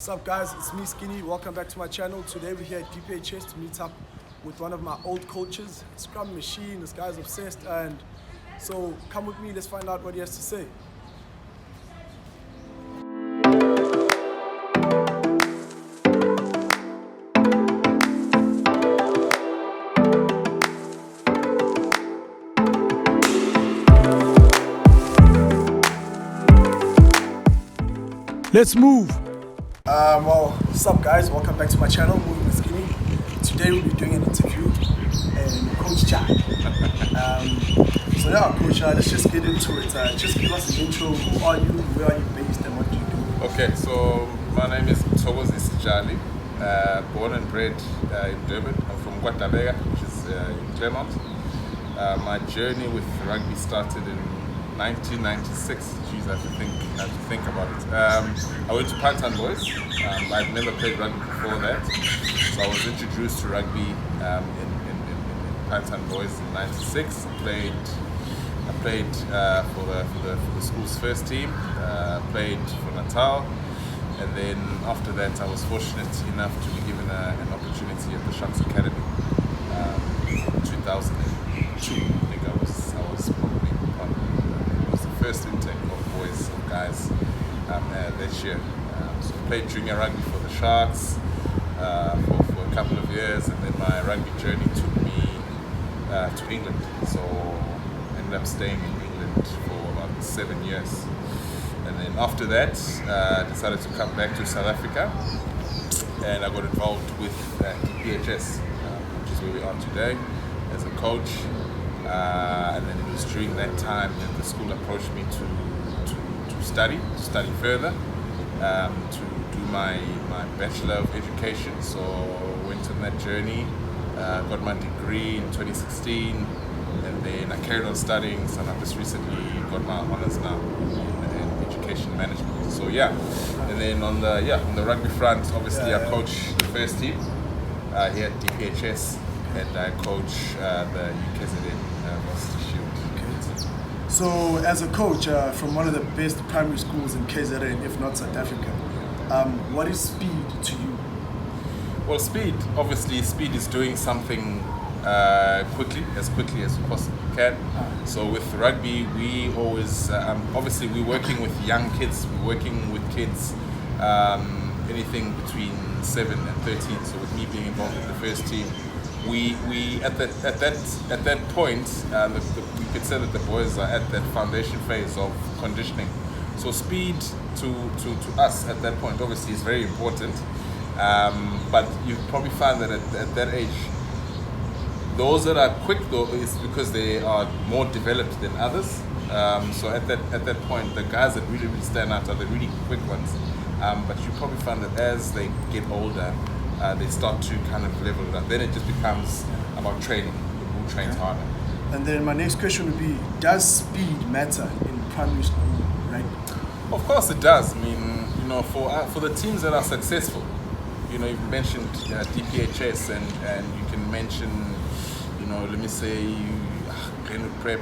What's up guys, it's me Skinny, welcome back to my channel. Today we're here at DPHS to meet up with one of my old coaches, Scrum Machine. This guy's obsessed, and so come with me, let's find out what he has to say. Let's move! Well, what's up guys, welcome back to my channel, Moving with Skinny. Today we'll be doing an interview and Coach Jali. So yeah, Coach, let's just get into it. Just give us an intro, who are you, where are you based and what do you do? Okay, so my name is Mthokozisi Jali, born and bred in Durban. I'm from Guatabega, which is in Claremont. My journey with rugby started in 1996. Jeez, I have to think about it. I went to Thunderbird. I'd never played rugby before that, so I was introduced to rugby in Thunderbird in '96. I played for the school's first team. Played for Natal, and then after that, I was fortunate enough to be given an opportunity at the Sharks Academy in 2002. I think I was probably part of the first intake of boys and guys that year. So I played junior rugby for the Sharks for a couple of years, and then my rugby journey took me to England. So I ended up staying in England for about 7 years. And then after that, decided to come back to South Africa, and I got involved with DPHS, which is where we are today, as a coach. And then it was during that time that the school approached me to study further, to do my Bachelor of Education. So I went on that journey, got my degree in 2016, and then I carried on studying, so I just recently got my honours now in education management. So yeah, and then on the rugby front, obviously I coach the first team here at DPHS, and I coach the UKZN Varsity Shield. So as a coach from one of the best primary schools in KZN, if not South Africa, what is speed to you? Well, speed is doing something quickly as you possibly can. So with rugby, we always, obviously we're working with young kids, we're working with kids anything between 7 and 13. So with me being involved with the first team, we at that point, we could say that the boys are at that foundation phase of conditioning. So speed to us at that point obviously is very important. But you probably find that at that age, those that are quick though is because they are more developed than others. So at that point, the guys that really stand out are the really quick ones. But you probably find that as they get older, they start to kind of level it up. Then it just becomes about training. Who trains harder? And then my next question would be, does speed matter in primary school, right? Of course it does. I mean, for the teams that are successful, you've mentioned DPHS, and you can mention, let me say, Glenwood Prep,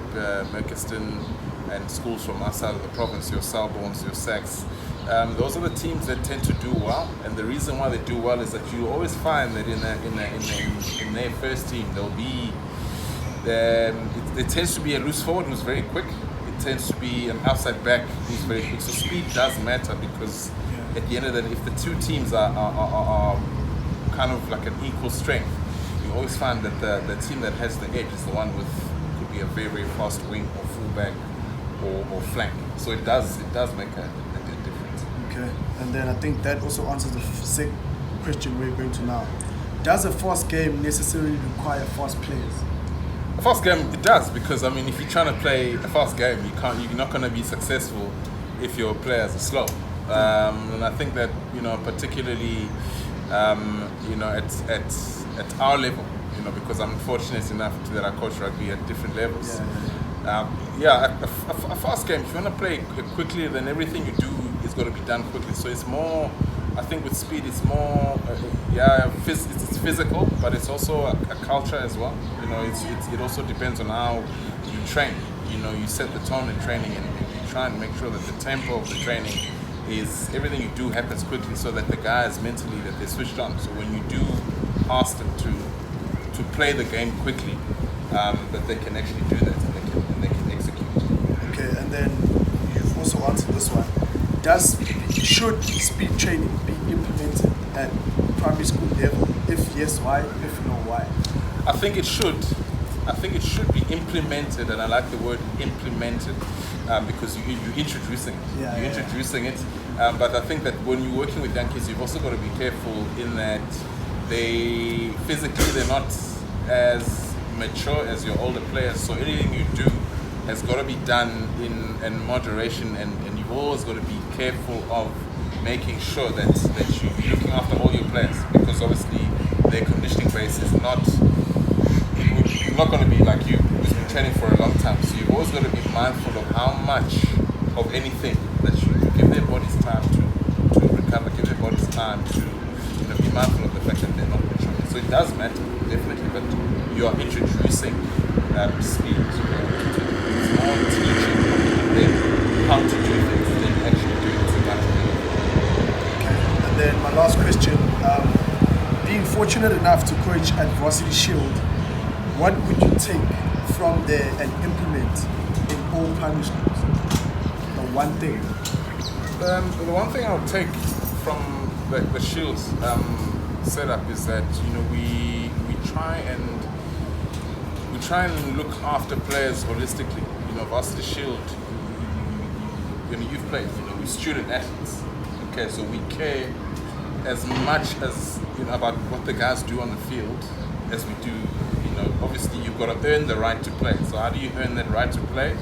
Merkeston, and schools from outside of the province, your Selborns, your Sachs. Those are the teams that tend to do well, and the reason why they do well is that you always find that in their first team there'll be there tends to be a loose forward who's very quick. It tends to be an outside back who's very quick. So speed does matter, because at the end of the day, if the two teams are kind of like an equal strength, you always find that the team that has the edge is the one with could be a very, very fast wing or fullback or flank. So it does make a difference. Okay, and then I think that also answers the second question we're going to now. Does a fast game necessarily require fast players? A fast game, it does, because I mean, if you're trying to play a fast game, you're not going to be successful if your players are slow. And I think that particularly at our level, because I'm fortunate enough that I coach rugby at different levels. A fast game, if you want to play quickly, then everything you do is going to be done quickly. So it's more, I think with speed, it's more, it's physical, but it's also a culture as well. It also depends on how you train. You set the tone in training, and you try and make sure that the tempo of the training is everything you do happens quickly, so that the guys mentally that they're switched on. So when you do ask them to play the game quickly, that they can actually do that and they can execute. Okay, and then you've also answered this one. Should speed training be implemented at primary school level? If yes, why? If no, why? I think it should. I think it should be implemented, and I like the word implemented because you're introducing it. Yeah, you're introducing it. But I think that when you're working with young kids, you've also got to be careful in that they're not as mature as your older players. So anything you do has got to be done in moderation, and you've always got to be careful of making sure that you're looking after all your players, because obviously their conditioning base is not going to be like you, who's been training for a long time. So you've always got to be mindful of how much of anything that you give their bodies time to recover, give their bodies time to be mindful of the fact that they're not mature. So it does matter, definitely, but you are introducing speed. It's more teaching them how to do things than actually doing too much. Okay. And then my last question, being fortunate enough to coach at Varsity Shield, what would you take from there and implement in all primary schools? The one thing. The one thing I would take from the Shields setup is that we try and look after players holistically. Varsity Shield, youth players, we're student athletes. Okay, so we care as much as about what the guys do on the field as we do. Obviously you've got to earn the right to play. So how do you earn that right to play?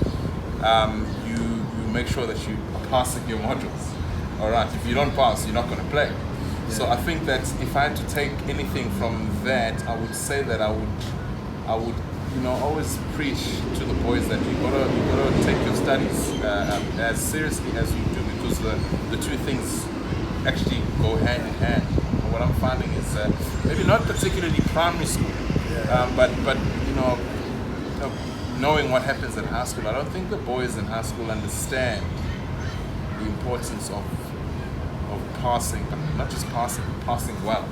You make sure that you are passing your modules. All right. If you don't pass, you're not going to play. Yeah. So I think that if I had to take anything from that, I would say that I would always preach to the boys that you gotta take your studies as seriously as you do, because the two things actually go hand in hand. And what I'm finding is maybe not particularly primary school, but knowing what happens at high school. I don't think the boys in high school understand the importance of passing, but not just passing well.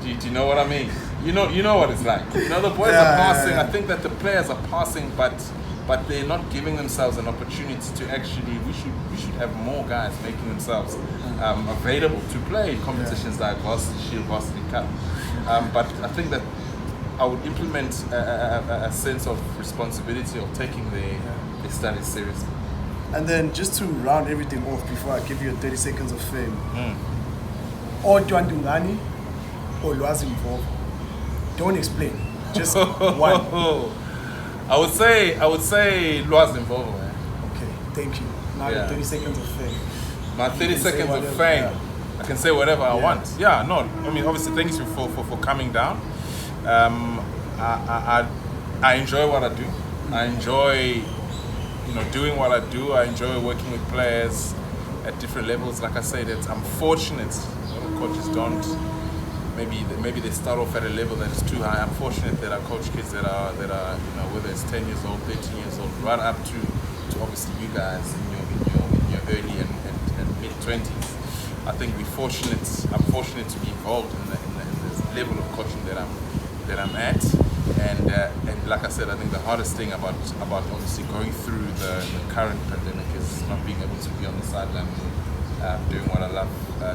Do you know what I mean? You know what it's like. The boys are passing. I think that the players are passing, but they're not giving themselves an opportunity to actually. We should have more guys making themselves available to play in competitions like Varsity Shield, Varsity Cup. But I think that I would implement a sense of responsibility of taking their studies seriously. And then just to round everything off before I give you 30 seconds of fame. Or Dwandungani or Lwazi Mvovo. Don't explain. Just one. I would say Lwazi Mvovo. Okay, thank you. Now your 30 seconds of fame. My 30 seconds of fame. Yeah. I can say whatever I want. Yeah, no. I mean, obviously, thank you for coming down. I enjoy what I do. I enjoy doing what I do. I enjoy working with players at different levels. Like I said, I'm fortunate. A lot of coaches don't. Maybe they start off at a level that is too high. I'm fortunate that I coach kids that are whether it's 10 years old, 13 years old, right up to obviously you guys in your early and mid 20s. I think I'm fortunate to be involved in this level of coaching that I'm at. And like I said, I think the hardest thing about obviously going through the current pandemic is not being able to be on the sideline doing what I love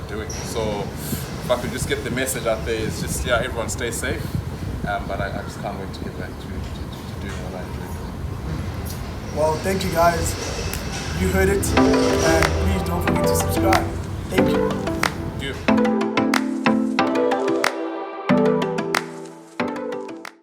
doing. So if I could just get the message out there, it's just everyone stay safe. But I just can't wait to get back to doing what I enjoy doing. Well, thank you guys. You heard it, and please don't forget to subscribe. Thank you.